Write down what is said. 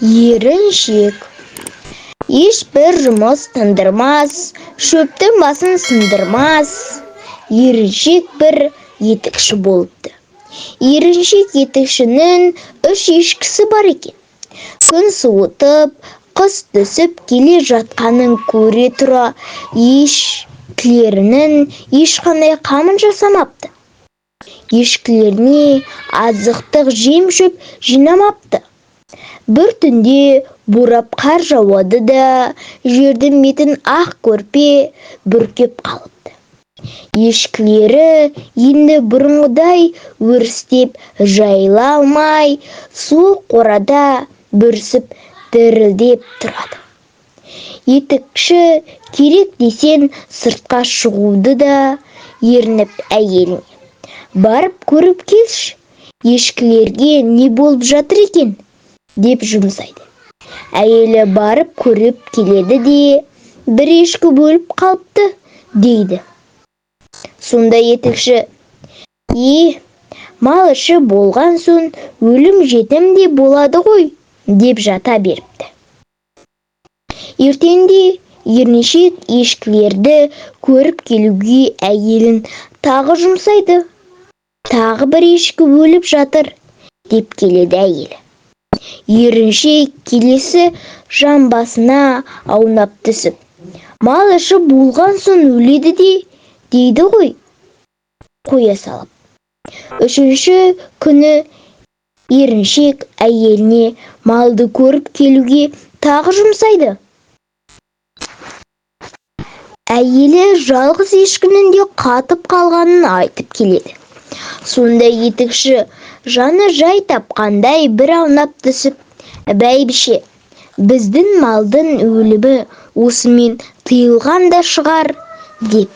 Еріншек. Ешбір жұмыс тындырмас, шөптің басын сындырмас. Еріншек бір етікші болыпты. Еріншек етікшінің 3 ешкісі бар екен. Күн суытып, қыс түсіп келе жатқанын көре тұра, ешкілерінің ешқандай қамын жасамапты. Ешкілеріне азықтық жем-шөп жинамапты. Бір түнде борап қар жауады да, жердің бетін ақ көрпе бүркеп қалыпты. Ешкілері енді бұрынғыдай өрістеп жайыла алмай, суық қорада бүрсіп дірілдеп тұрады. Етікші керек десен сыртқа шығуды да ерініп әйеліне: «Барып көріп келші, ешкілерге не болып жатыр екен?» деп жұмсайды. Әйелі барып көріп келеді де: «Бір ешкі өліп қалыпты» дейді. Сонда етікші: мал іші болған соң өлім жетім де болады ғой» деп жата беріпті. Ертеңде еріншек ешкілерді көріп келуге әйелін тағы жұмсайды. «Тағы бір ешкі өліп жатыр» деп келеді әйелі. Еріншек келесі жамбасына аунап түсіп: «Мал іші болған соң өледі де» дейді ғой, қоя салып. 3-ші күні еріншек әйеліне малды көріп келуге тағы жұмсайды. Әйелі жалғыз ешкінің де қатып қалғанын айтып келеді. Сонда етікші жаны жай тапқандай бір аунап түсіп: «Бәйбіше, біздің малдың өлімі осымен тыйылған да шығар» деп